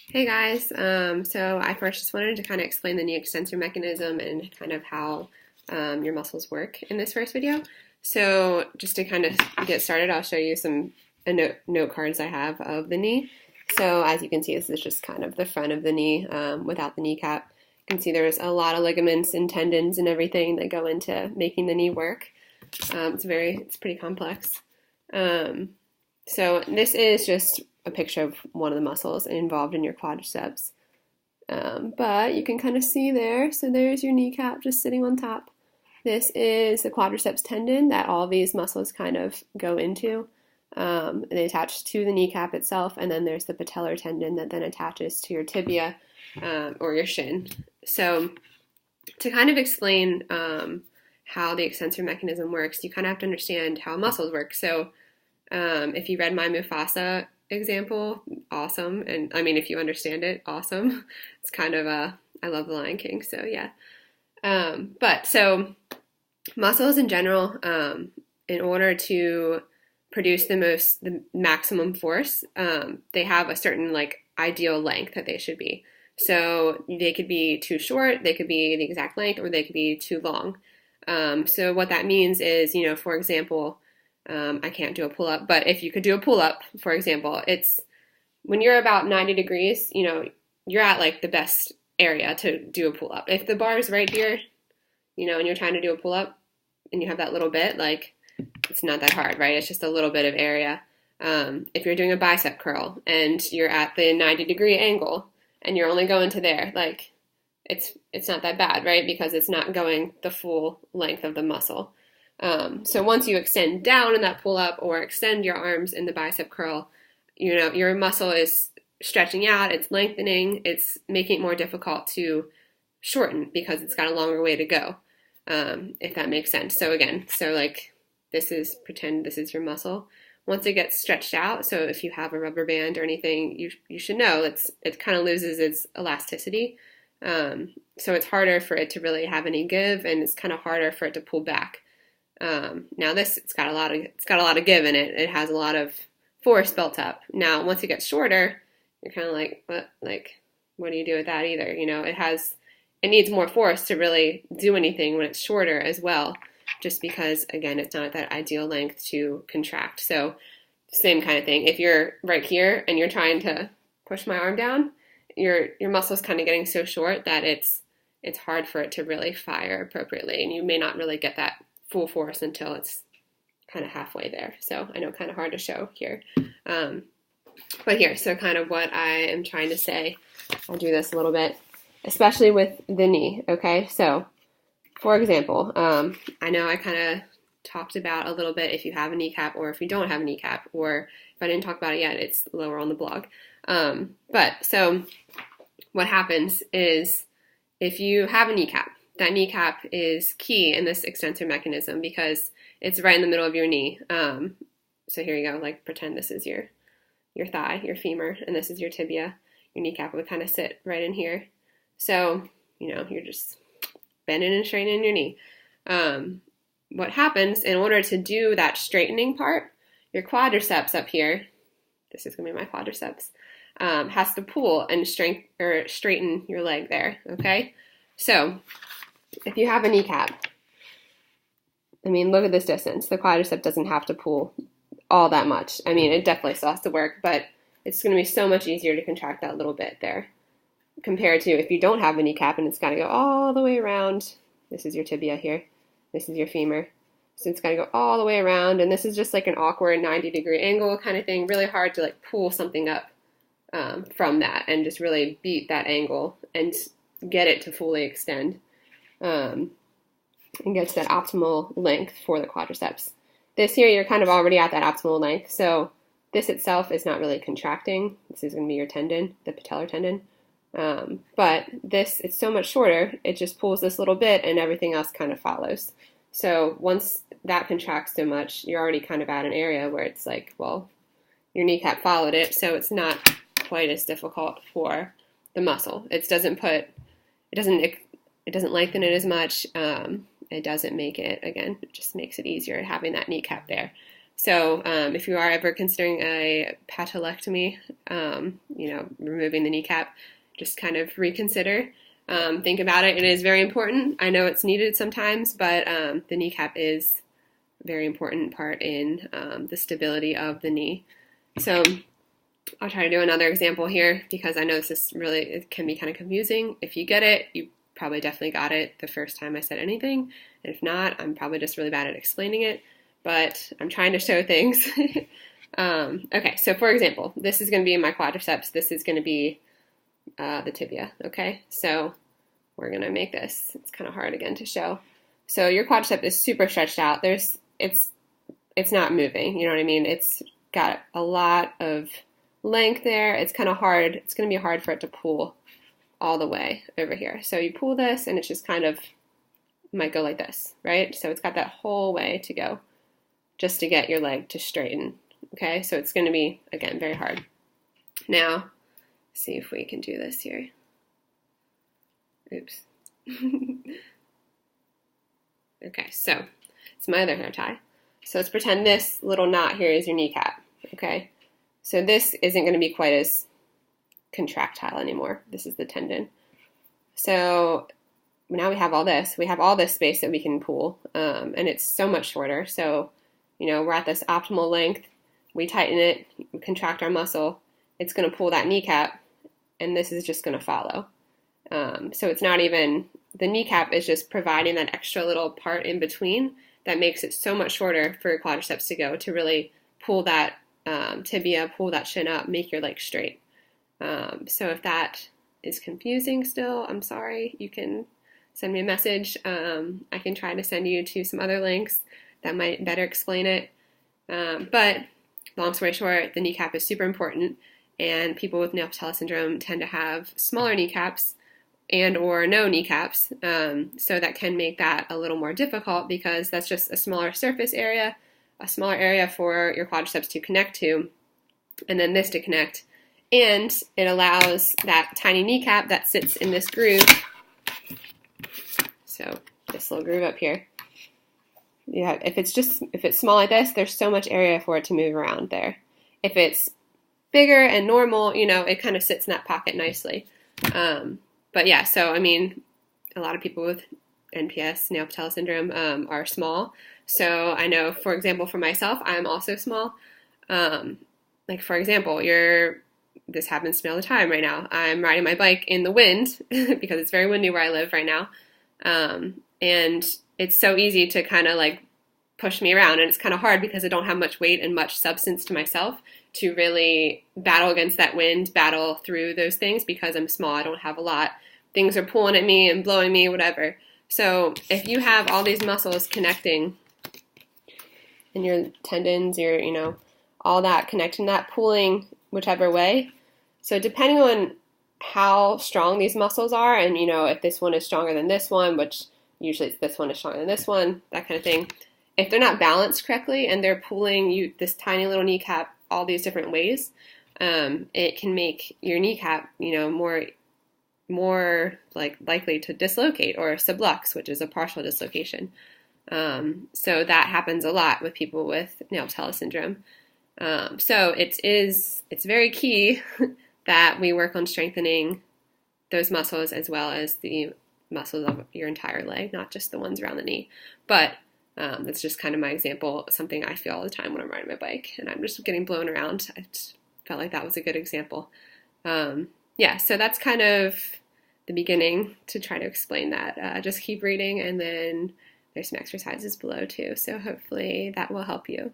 Hey guys, so I first just wanted to kind of explain the knee extensor mechanism and kind of how your muscles work in this first video. So just to kind of get started, I'll show you some note cards I have of the knee. So as you can see, this is just kind of the front of the knee without the kneecap. You can see there's a lot of ligaments and tendons and everything that go into making the knee work. It's pretty complex. So this is just a picture of one of the muscles involved in your quadriceps. But you can kind of see there, so there's your kneecap just sitting on top. This is the quadriceps tendon that all these muscles kind of go into. And they attach to the kneecap itself, and then there's the patellar tendon that then attaches to your tibia or your shin. So to kind of explain how the extensor mechanism works, you kind of have to understand how muscles work. So if you read my Mufasa example, awesome. And I mean, if you understand it, awesome. It's kind of I love The Lion King, so yeah. But so muscles in general, in order to produce the maximum force, they have a certain like ideal length that they should be. So they could be too short, they could be the exact length, or they could be too long. So what that means is, for example, I can't do a pull-up, but if you could do a pull-up, for example, it's when you're about 90 degrees, you're at like the best area to do a pull-up. If the bar is right here, and you're trying to do a pull-up and you have that little bit, like it's not that hard, right? It's just a little bit of area. If you're doing a bicep curl and you're at the 90-degree angle and you're only going to there, like it's not that bad, right? Because it's not going the full length of the muscle. So once you extend down in that pull-up or extend your arms in the bicep curl, your muscle is stretching out, it's lengthening, it's making it more difficult to shorten because it's got a longer way to go, if that makes sense. So again, pretend this is your muscle. Once it gets stretched out, so if you have a rubber band or anything, you should know it kind of loses its elasticity. So it's harder for it to really have any give, and it's kind of harder for it to pull back. Now it's got a lot of give in it. It has a lot of force built up. Now, once it gets shorter, you're kind of like, what do you do with that either? It needs more force to really do anything when it's shorter as well, just because, again, it's not that ideal length to contract. So same kind of thing. If you're right here and you're trying to push my arm down, your muscle's kind of getting so short that it's hard for it to really fire appropriately, and you may not really get that full force until it's kind of halfway there. So I know kind of hard to show here. But here, so kind of what I am trying to say, I'll do this a little bit, especially with the knee, okay? So, for example, I know I kind of talked about a little bit if you have a kneecap or if you don't have a kneecap, or if I didn't talk about it yet, it's lower on the blog. But so what happens is if you have a kneecap, that kneecap is key in this extensor mechanism because it's right in the middle of your knee. So here you go, like pretend this is your thigh, your femur, and this is your tibia. Your kneecap would kind of sit right in here. So, you're just bending and straightening your knee. What happens in order to do that straightening part, your quadriceps up here, this is going to be my quadriceps, has to pull and straighten your leg there, okay? So if you have a kneecap, look at this distance. The quadricep doesn't have to pull all that much. It definitely still has to work, but it's going to be so much easier to contract that little bit there compared to if you don't have a kneecap and it's got to go all the way around. This is your tibia here. This is your femur. So it's got to go all the way around, and this is just like an awkward 90-degree angle kind of thing. Really hard to like pull something up from that and just really beat that angle and get it to fully extend. And get to that optimal length for the quadriceps. This here, you're kind of already at that optimal length, so this itself is not really contracting. This is going to be your tendon, the patellar tendon. But this, it's so much shorter, it just pulls this little bit and everything else kind of follows. So once that contracts so much, you're already kind of at an area where it's like, well, your kneecap followed it, so it's not quite as difficult for the muscle. It doesn't lengthen it as much. It doesn't make it, again, it just makes it easier having that kneecap there. So if you are ever considering a patellectomy, removing the kneecap, just kind of reconsider. Think about it. It is very important. I know it's needed sometimes, but the kneecap is a very important part in the stability of the knee. So I'll try to do another example here because I know this is really, it can be kind of confusing. If you get it, you probably definitely got it the first time I said anything. And if not, I'm probably just really bad at explaining it, but I'm trying to show things. Okay, so for example, this is going to be my quadriceps. This is going to be the tibia, okay? So we're going to make this. It's kind of hard again to show. So your quadricep is super stretched out. It's not moving, you know what I mean? It's got a lot of length there. It's kind of hard. It's going to be hard for it to pull all the way over here. So you pull this and it's just kind of might go like this, right? So it's got that whole way to go just to get your leg to straighten, okay? So it's going to be, again, very hard. Now, see if we can do this here. Oops. Okay, so it's my other hair tie. So let's pretend this little knot here is your kneecap, okay? So this isn't going to be quite as contractile anymore. This is the tendon. So now we have all this. We have all this space that we can pull, and it's so much shorter. So, we're at this optimal length. We tighten it, we contract our muscle. It's going to pull that kneecap, and this is just going to follow. So it's not even, the kneecap is just providing that extra little part in between that makes it so much shorter for your quadriceps to go to really pull that tibia, pull that shin up, make your leg straight. So if that is confusing still, I'm sorry. You can send me a message. I can try to send you to some other links that might better explain it. But long story short, the kneecap is super important, and people with nail patella syndrome tend to have smaller kneecaps and or no kneecaps. So that can make that a little more difficult because that's just a smaller surface area, a smaller area for your quadriceps to connect to, and then this to connect. And it allows that tiny kneecap that sits in this groove, so this little groove up here. Yeah, if it's small like this, there's so much area for it to move around there. If it's bigger and normal, it kind of sits in that pocket nicely. But yeah, so I mean, a lot of people with NPS, nail patella syndrome, are small. So I know, for example, for myself, I'm also small. Like for example, this happens to me all the time right now. I'm riding my bike in the wind because it's very windy where I live right now. And it's so easy to kind of like push me around, and it's kind of hard because I don't have much weight and much substance to myself to really battle against that wind, battle through those things because I'm small. I don't have a lot. Things are pulling at me and blowing me, whatever. So if you have all these muscles connecting in your tendons, all that connecting, that pulling whichever way. So depending on how strong these muscles are, and if this one is stronger than this one, which usually it's this one is stronger than this one, that kind of thing. If they're not balanced correctly and they're pulling you this tiny little kneecap all these different ways, it can make your kneecap, more like likely to dislocate or sublux, which is a partial dislocation. So that happens a lot with people with nail patella syndrome. So it's very key that we work on strengthening those muscles as well as the muscles of your entire leg, not just the ones around the knee. But that's just kind of my example, something I feel all the time when I'm riding my bike and I'm just getting blown around. I just felt like that was a good example. So that's kind of the beginning to try to explain that. Just keep reading, and then there's some exercises below too. So hopefully that will help you.